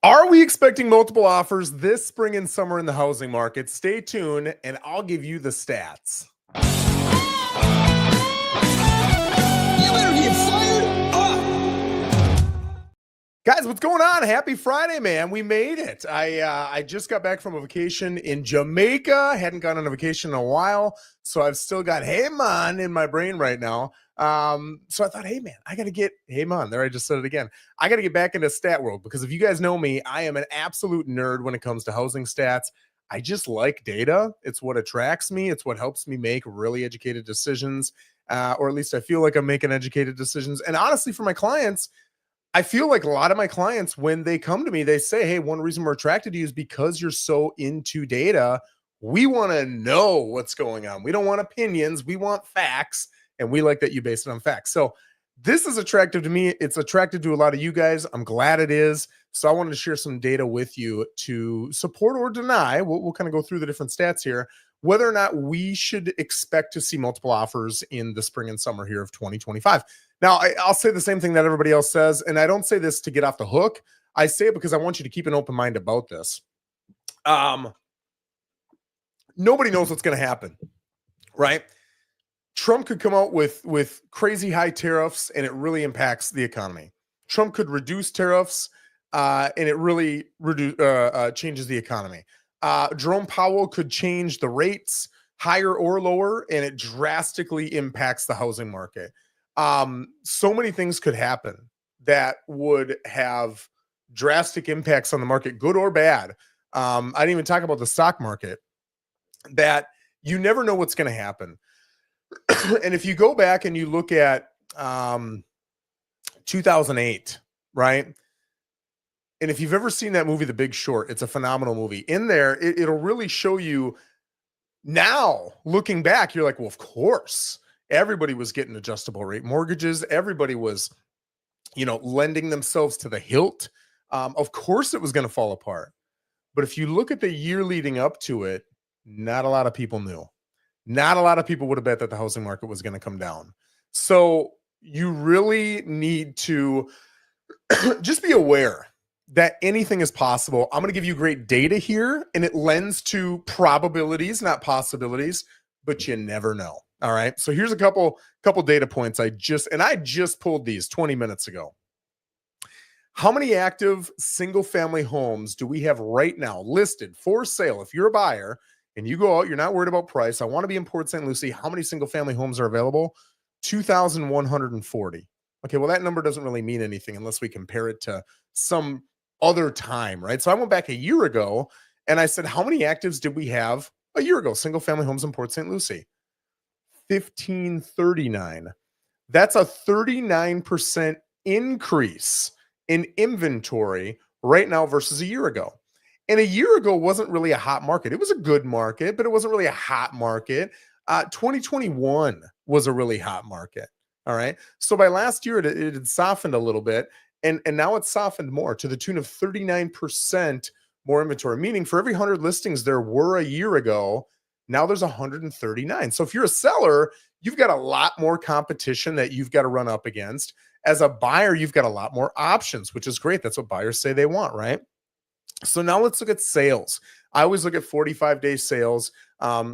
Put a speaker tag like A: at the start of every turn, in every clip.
A: Are we expecting multiple offers this spring and summer in the housing market? Stay tuned and I'll give you the stats.
B: You better get fired up.
A: Guys, what's going on? Happy Friday, man. We made it. I just got back from a vacation in Jamaica. Hadn't gone on a vacation in a while, so I've still got "Hey Man" in my brain right now. So I thought, hey man, I got to get "Hey Man." There, I just said it again. I got to get back into stat world because if you guys know me, I am an absolute nerd when it comes to housing stats. I just like data. It's what attracts me. It's what helps me make really educated decisions, or at least I feel like I'm making educated decisions. And honestly, for my clients, I feel like a lot of my clients, when they come to me, they say, hey, one reason we're attracted to you is because you're so into data. We want to know what's going on. We don't want opinions. We want facts. And we like that you base it on facts. So this is attractive to me. It's attractive to a lot of you guys. I'm glad it is. So I wanted to share some data with you to support or deny. We'll kind of go through the different stats here, whether or not we should expect to see multiple offers in the spring and summer here of 2025. Now, I'll say the same thing that everybody else says, and I don't say this to get off the hook. I say it because I want you to keep an open mind about this. Nobody knows what's going to happen, right? Trump could come out with crazy high tariffs, and it really impacts the economy. Trump could reduce tariffs, and it really changes the economy. Jerome Powell could change the rates higher or lower, and it drastically impacts the housing market. So many things could happen that would have drastic impacts on the market, good or bad. I didn't even talk about the stock market, that you never know what's going to happen. And if you go back and you look at 2008, right? And if you've ever seen that movie, The Big Short, it's a phenomenal movie. In there, it'll really show you now, looking back, you're like, well, of course. Everybody was getting adjustable rate mortgages. Everybody was, lending themselves to the hilt. Of course it was going to fall apart. But if you look at the year leading up to it, not a lot of people knew. Not a lot of people would have bet that the housing market was going to come down. So you really need to just be aware that anything is possible. I'm going to give you great data here, and it lends to probabilities, not possibilities, but you never know. All right. So here's a couple data points. I just pulled these 20 minutes ago. How many active single family homes do we have right now listed for sale? If you're a buyer and you go out, you're not worried about price. I want to be in Port St. Lucie. How many single family homes are available? 2,140. Okay. Well, that number doesn't really mean anything unless we compare it to some other time, right? So I went back a year ago and I said, how many actives did we have a year ago? Single family homes in Port St. Lucie. 1,539. That's a 39% increase in inventory right now versus a year ago. And a year ago wasn't really a hot market. It was a good market, but it wasn't really a hot market. 2021 was a really hot market. All right. So by last year, it had softened a little bit. And now it's softened more to the tune of 39% more inventory, meaning for every 100 listings there were a year ago, now there's 139. So if you're a seller, you've got a lot more competition that you've got to run up against. As a buyer, you've got a lot more options, which is great. That's what buyers say they want, right? So now let's look at sales. I always look at 45-day sales.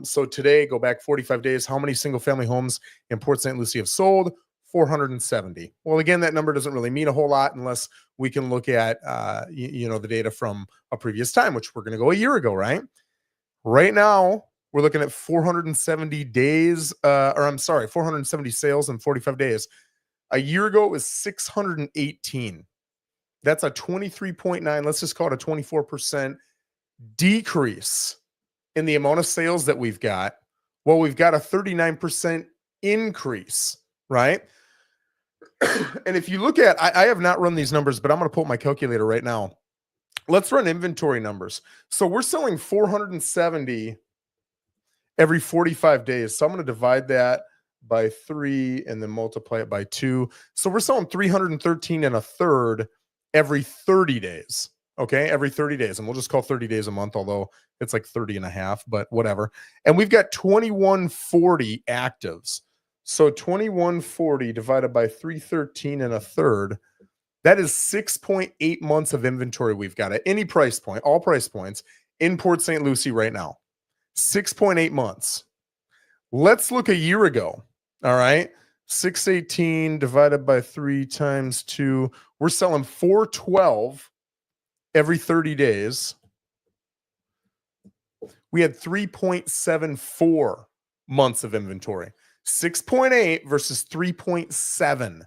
A: So today, go back 45 days. How many single family homes in Port St. Lucie have sold? 470. Well, again, that number doesn't really mean a whole lot unless we can look at, the data from a previous time, which we're going to go a year ago, right? Right now, we're looking at 470 days, 470 sales in 45 days. A year ago, it was 618. That's a 23.9, let's just call it a 24% decrease in the amount of sales that we've got. Well, we've got a 39% increase, right? And if you look at, I have not run these numbers, but I'm going to pull up my calculator right now. Let's run inventory numbers. So we're selling 470 every 45 days. So I'm going to divide that by 3 and then multiply it by 2. So we're selling 313 and a third every 30 days. Okay. Every 30 days. And we'll just call 30 days a month, although it's like 30 and a half, but whatever. And we've got 2140 actives. So 2140 divided by 313 and a third, That is 6.8 months of inventory we've got at any price point, all price points in Port St. Lucie right now. 6.8 months. Let's look a year ago. All right. 618 divided by 3 times 2. We're selling 412 every 30 days. We had 3.74 months of inventory. 6.8 versus 3.7.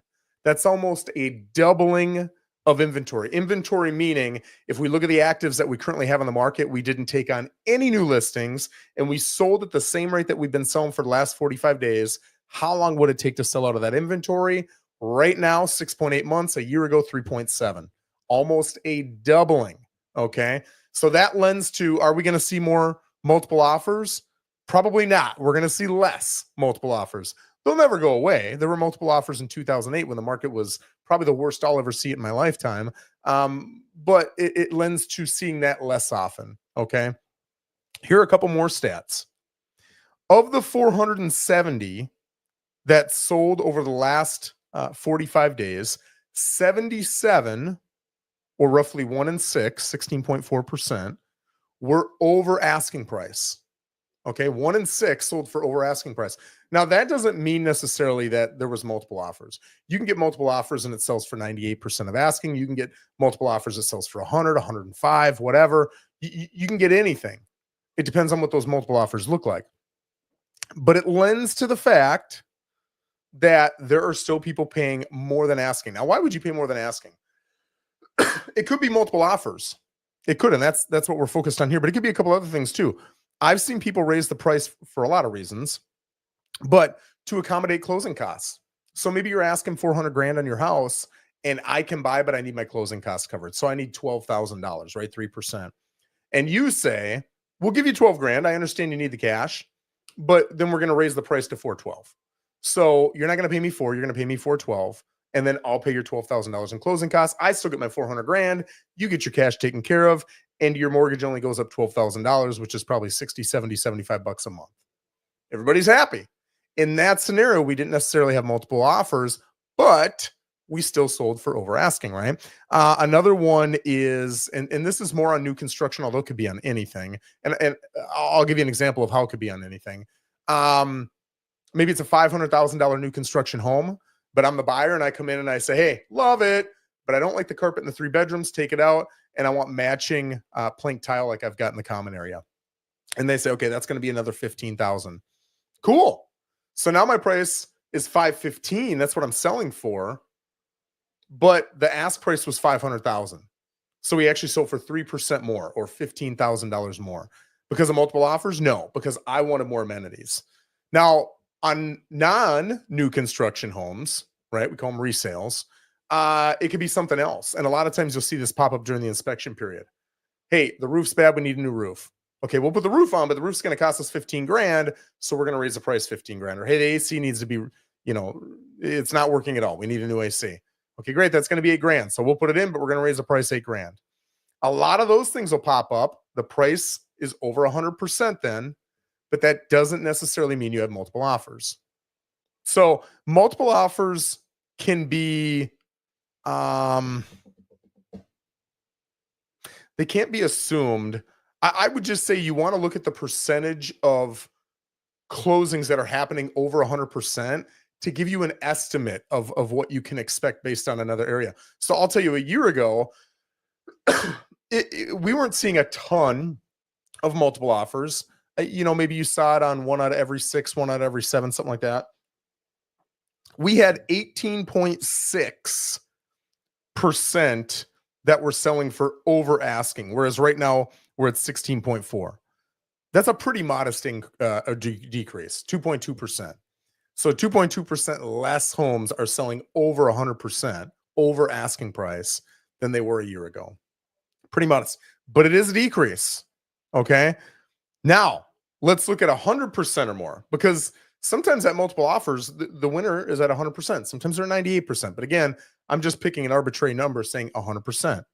A: That's almost a doubling of inventory. Inventory meaning if we look at the actives that we currently have on the market, we didn't take on any new listings and we sold at the same rate that we've been selling for the last 45 days. How long would it take to sell out of that inventory? Right now, 6.8 months. A year ago, 3.7. Almost a doubling. Okay. So that lends to, are we going to see more multiple offers? Probably not. We're going to see less multiple offers. They'll never go away. There were multiple offers in 2008 when the market was probably the worst I'll ever see it in my lifetime. But it lends to seeing that less often. Okay. Here are a couple more stats. Of the 470 that sold over the last 45 days, 77, or roughly 1 in 6, 16.4%, were over asking price. Okay, 1 in 6 sold for over asking price. Now, that doesn't mean necessarily that there was multiple offers. You can get multiple offers and it sells for 98% of asking. You can get multiple offers that sells for 100, 105, whatever. You can get anything. It depends on what those multiple offers look like. But it lends to the fact that there are still people paying more than asking. Now, why would you pay more than asking? It could be multiple offers. It could, and that's what we're focused on here. But it could be a couple other things too. I've seen people raise the price for a lot of reasons, but to accommodate closing costs. So maybe you're asking 400 grand on your house and I can buy, but I need my closing costs covered. So I need $12,000, right? 3%. And you say, we'll give you 12 grand. I understand you need the cash, but then we're going to raise the price to 412. So you're not going to pay me 4, you're going to pay me 412. And then I'll pay your $12,000 in closing costs. I still get my 400 grand. You get your cash taken care of. And your mortgage only goes up $12,000, which is probably 60, 70, 75 bucks a month. Everybody's happy. In that scenario, we didn't necessarily have multiple offers, but we still sold for over asking, right? Another one is, and this is more on new construction, although it could be on anything. And I'll give you an example of how it could be on anything. Maybe it's a $500,000 new construction home, but I'm the buyer and I come in and I say, hey, love it, but I don't like the carpet in the 3 bedrooms, take it out. And I want matching plank tile like I've got in the common area. And they say, okay, that's going to be another $15,000. Cool. So now my price is $515,000. That's what I'm selling for. But the ask price was $500,000. So we actually sold for 3% more or $15,000 more. Because of multiple offers? No, because I wanted more amenities. Now, on non-new construction homes, right? We call them resales. It could be something else. And a lot of times you'll see this pop up during the inspection period. Hey, the roof's bad. We need a new roof. Okay, we'll put the roof on, but the roof's going to cost us 15 grand. So we're going to raise the price 15 grand. Or hey, the AC needs to be, it's not working at all. We need a new AC. Okay, great. That's going to be $8 grand. So we'll put it in, but we're going to raise the price $8 grand. A lot of those things will pop up. The price is over 100% then, but that doesn't necessarily mean you have multiple offers. So multiple offers can be, they can't be assumed. I would just say you want to look at the percentage of closings that are happening over 100% to give you an estimate of what you can expect based on another area. So I'll tell you, a year ago, we weren't seeing a ton of multiple offers. Maybe you saw it on 1 out of every 6, 1 out of every 7, something like that. We had 18.6% that were selling for over asking, whereas right now we're at 16.4. That's a pretty modest decrease, 2.2%. So 2.2% less homes are selling over 100% over asking price than they were a year ago. Pretty modest, but it is a decrease. Okay. Now let's look at 100% or more, because sometimes at multiple offers, the winner is at 100%. Sometimes they're 98%. But again, I'm just picking an arbitrary number saying 100%.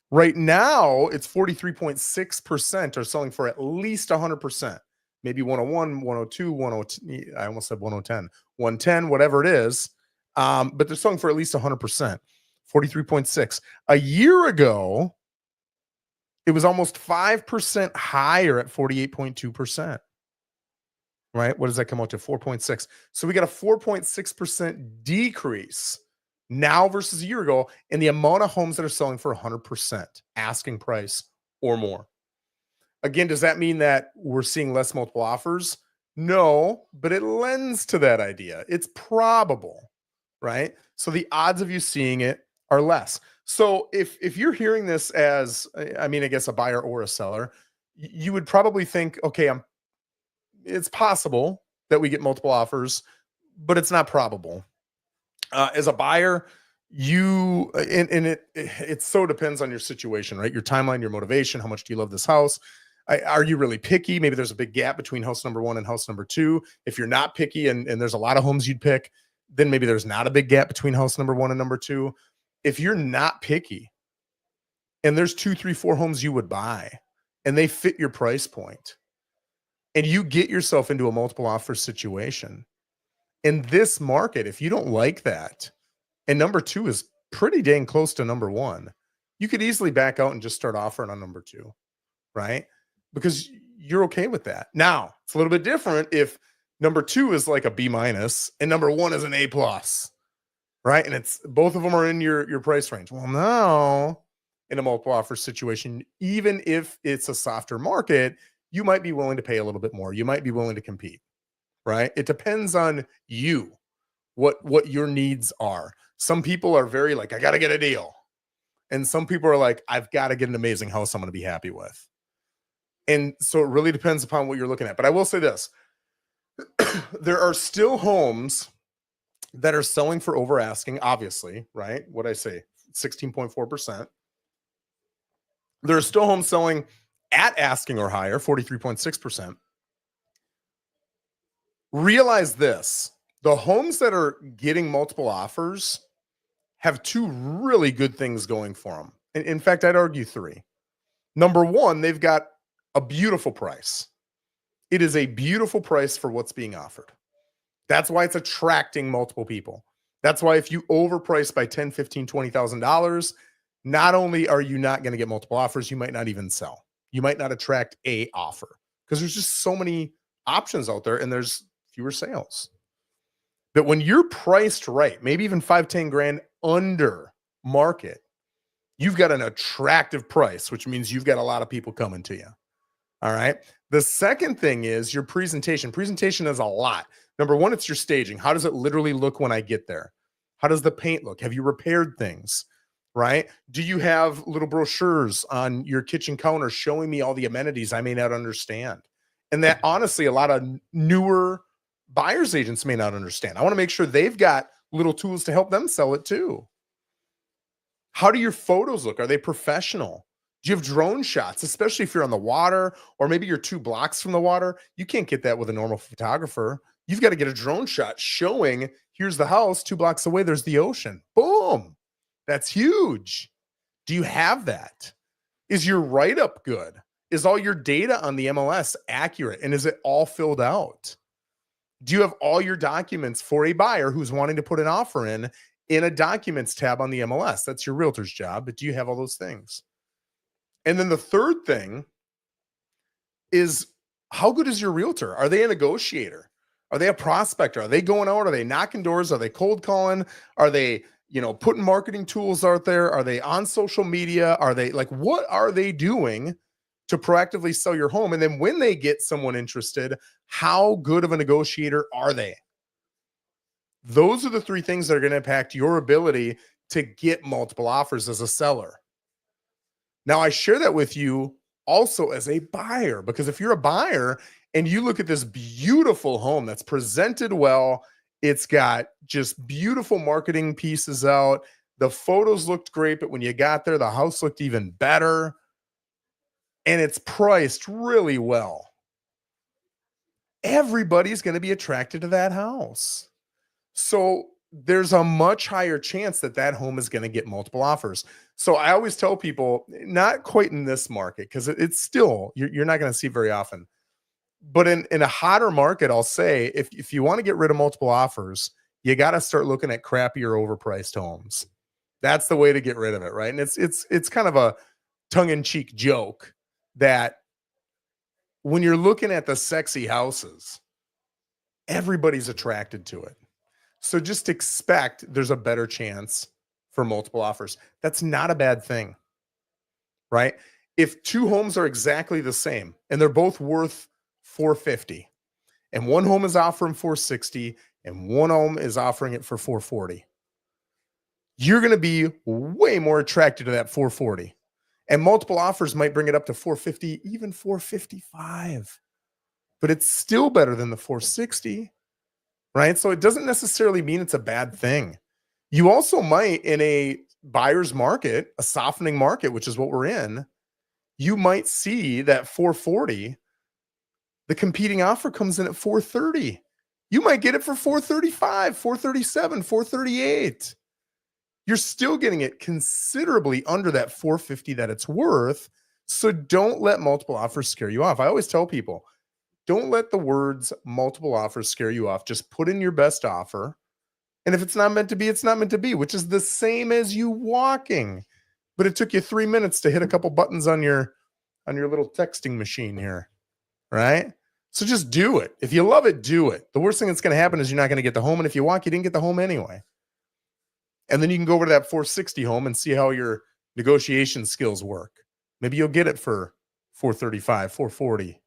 A: Right now, it's 43.6% are selling for at least 100%. Maybe 101, 102, 102. I almost said 110, 110, whatever it is. But they're selling for at least 100%. 43.6. A year ago, it was almost 5% higher at 48.2%. Right? What does that come out to? 4.6. So we got a 4.6% decrease now versus a year ago in the amount of homes that are selling for 100% asking price or more. Again, does that mean that we're seeing less multiple offers? No, but it lends to that idea. It's probable, right? So the odds of you seeing it are less. So if you're hearing this as, I mean, I guess a buyer or a seller, you would probably think, okay, it's possible that we get multiple offers, but it's not probable. As a buyer, it so depends on your situation, right? Your timeline, your motivation, how much do you love this house? Are you really picky? Maybe there's a big gap between house number one and house number two. If you're not picky and there's a lot of homes you'd pick, then maybe there's not a big gap between house number one and number two. If you're not picky and there's 2, 3, 4 homes you would buy and they fit your price point, and you get yourself into a multiple offer situation in this market, if you don't like that, and number two is pretty dang close to number one, you could easily back out and just start offering on number two, right? Because you're okay with that. Now, it's a little bit different if number two is like a B minus and number one is an A plus, right? And it's both of them are in your price range. Well, now in a multiple offer situation, even if it's a softer market, you might be willing to pay a little bit more. You might be willing to compete, right? It depends on you, what your needs are. Some people are very like, I got to get a deal. And some people are like, I've got to get an amazing house I'm going to be happy with. And so it really depends upon what you're looking at. But I will say this, there are still homes that are selling for over asking, obviously, right? What I say, 16.4%. There are still homes selling at asking or higher, 43.6%. Realize this, the homes that are getting multiple offers have two really good things going for them. In fact, I'd argue three. Number one, they've got a beautiful price. It is a beautiful price for what's being offered. That's why it's attracting multiple people. That's why if you overprice by $10,000, $15,000, $20,000, not only are you not going to get multiple offers, you might not even sell. You might not attract a offer because there's just so many options out there and there's fewer sales. But when you're priced right, maybe even 5, 10 grand under market, you've got an attractive price, which means you've got a lot of people coming to you. All right. The second thing is your presentation. Presentation is a lot. Number one, it's your staging. How does it literally look when I get there? How does the paint look? Have you repaired things? Right? Do you have little brochures on your kitchen counter showing me all the amenities I may not understand? And that honestly, a lot of newer buyer's agents may not understand. I want to make sure they've got little tools to help them sell it too. How do your photos look? Are they professional? Do you have drone shots, especially if you're on the water or maybe you're 2 blocks from the water? You can't get that with a normal photographer. You've got to get a drone shot showing here's the house, 2 blocks away, there's the ocean. Boom. That's huge. Do you have that? Is your write-up good? Is all your data on the MLS accurate? And is it all filled out? Do you have all your documents for a buyer who's wanting to put an offer in a documents tab on the MLS? That's your realtor's job, but do you have all those things? And then the third thing is, how good is your realtor? Are they a negotiator? Are they a prospector? Are they going out? Are they knocking doors? Are they cold calling? Are they, putting marketing tools out there? Are they on social media? Are they what are they doing to proactively sell your home? And then when they get someone interested, how good of a negotiator are they? Those are the three things that are going to impact your ability to get multiple offers as a seller. Now, I share that with you also as a buyer, because if you're a buyer and you look at this beautiful home that's presented well, it's got just beautiful marketing pieces out. The photos looked great, but when you got there, the house looked even better. And it's priced really well. Everybody's going to be attracted to that house. So there's a much higher chance that that home is going to get multiple offers. So I always tell people, not quite in this market, because it's still, you're not going to see very often. But in a hotter market, I'll say, if you want to get rid of multiple offers, you got to start looking at crappier, overpriced homes. That's the way to get rid of it, right? And it's kind of a tongue-in-cheek joke that when you're looking at the sexy houses, everybody's attracted to it. So just expect there's a better chance for multiple offers. That's not a bad thing, right? If two homes are exactly the same and they're both worth 450 and one home is offering 460 and one home is offering it for 440, you're going to be way more attracted to that 440. And multiple offers might bring it up to 450, even 455. But it's still better than the 460, right? So it doesn't necessarily mean it's a bad thing. You also might, in a buyer's market, a softening market, which is what we're in, you might see that 440, the competing offer comes in at 430. You might get it for 435, 437, 438. You're still getting it considerably under that 450 that it's worth. So don't let multiple offers scare you off. I always tell people, don't let the words multiple offers scare you off. Just put in your best offer. And if it's not meant to be, it's not meant to be, which is the same as you walking. But it took you 3 minutes to hit a couple buttons on your little texting machine here, right? So just do it. If you love it, do it. The worst thing that's going to happen is you're not going to get the home. And if you walk, you didn't get the home anyway. And then you can go over to that 460 home and see how your negotiation skills work. Maybe you'll get it for 435, 440,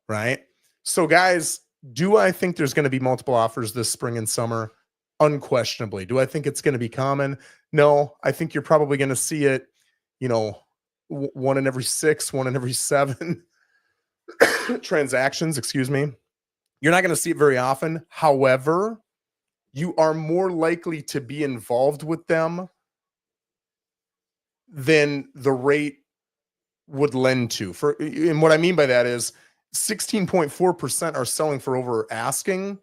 A: right? So guys, do I think there's going to be multiple offers this spring and summer? Unquestionably. Do I think it's going to be common? No, I think you're probably going to see it, one in every 6, one in every 7 transactions, excuse me. You're not going to see it very often. However, you are more likely to be involved with them than the rate would lend to. And what I mean by that is 16.4% are selling for over asking,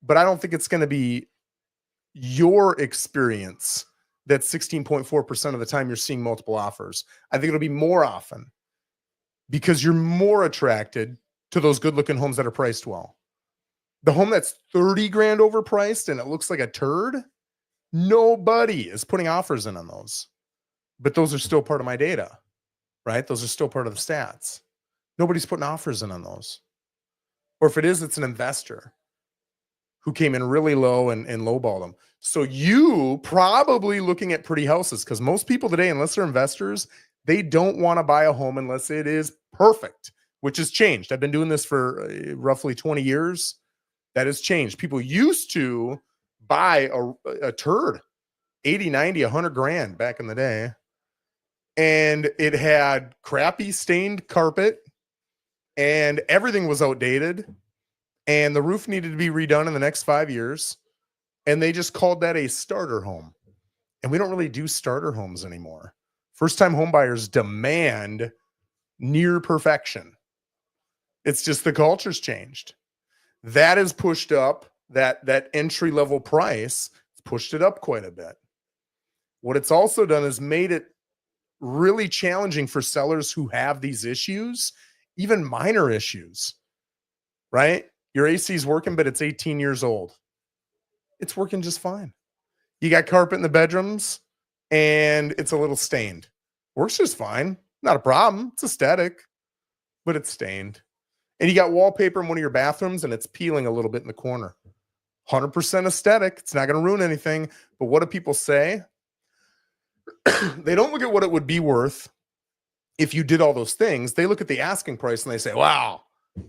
A: but I don't think it's going to be your experience that 16.4% of the time you're seeing multiple offers. I think it'll be more often because you're more attracted to those good-looking homes that are priced well. The home that's 30 grand overpriced and it looks like a turd, nobody is putting offers in on those. But those are still part of my data, right? Those are still part of the stats. Nobody's putting offers in on those. Or if it is, it's an investor who came in really low and lowballed them. So you probably looking at pretty houses, because most people today, unless they're investors, they don't want to buy a home unless it is perfect, which has changed. I've been doing this for roughly 20 years. That has changed. People used to buy a turd, 80, 90, 100 grand back in the day. And it had crappy stained carpet and everything was outdated. And the roof needed to be redone in the next 5 years. And they just called that a starter home. And we don't really do starter homes anymore. First-time home buyers demand near perfection. It's just the culture's changed. That has pushed up that entry-level price. It's pushed it up quite a bit. What it's also done is made it really challenging for sellers who have these issues, even minor issues, right? Your AC is working, but it's 18 years old. It's working just fine. You got carpet in the bedrooms, and it's a little stained. Works just fine. Not a problem. It's aesthetic, but it's stained. And you got wallpaper in one of your bathrooms, and it's peeling a little bit in the corner. 100% aesthetic. It's not going to ruin anything. But what do people say? They don't look at what it would be worth if you did all those things. They look at the asking price, and they say, wow,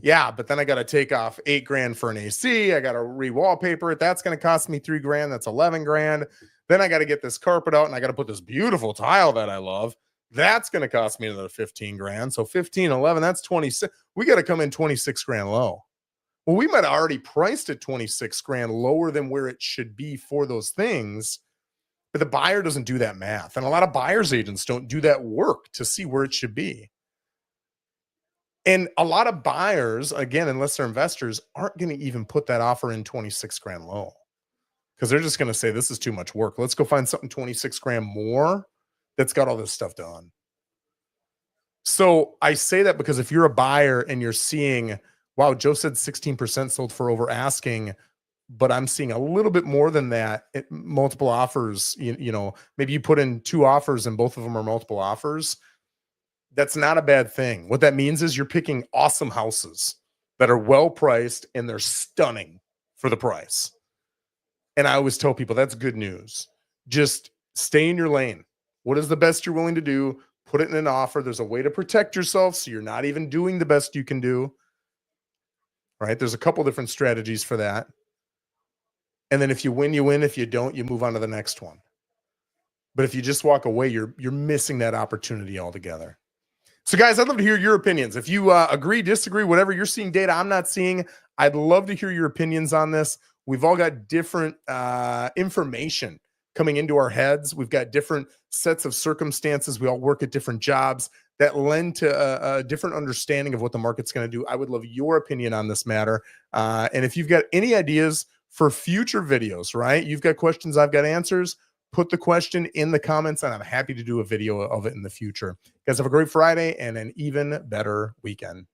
A: yeah, but then I got to take off 8 grand for an AC. I got to re-wallpaper it. That's going to cost me 3 grand. That's 11 grand. Then I got to get this carpet out, and I got to put this beautiful tile that I love. That's going to cost me another 15 grand. So 15, 11, that's 26. We got to come in 26 grand low. Well, we might have already priced it 26 grand lower than where it should be for those things. But the buyer doesn't do that math. And a lot of buyer's agents don't do that work to see where it should be. And a lot of buyers, again, unless they're investors, aren't going to even put that offer in 26 grand low. Because they're just going to say, this is too much work. Let's go find something 26 grand more that's got all this stuff done. So I say that because if you're a buyer and you're seeing, wow, Joe said 16% sold for over asking, but I'm seeing a little bit more than that. Multiple offers, maybe you put in 2 offers and both of them are multiple offers. That's not a bad thing. What that means is you're picking awesome houses that are well priced and they're stunning for the price. And I always tell people that's good news. Just stay in your lane. What is the best you're willing to do? Put it in an offer. There's a way to protect yourself so you're not even doing the best you can do. Right? There's a couple different strategies for that. And then if you win, you win. If you don't, you move on to the next one. But if you just walk away, you're missing that opportunity altogether. So, guys, I'd love to hear your opinions. If you agree, disagree, whatever, you're seeing data I'm not seeing, I'd love to hear your opinions on this. We've all got different information coming into our heads. We've got different sets of circumstances. We all work at different jobs that lend to a different understanding of what the market's going to do. I would love your opinion on this matter. And if you've got any ideas for future videos, right? You've got questions, I've got answers. Put the question in the comments, and I'm happy to do a video of it in the future. Guys, have a great Friday and an even better weekend.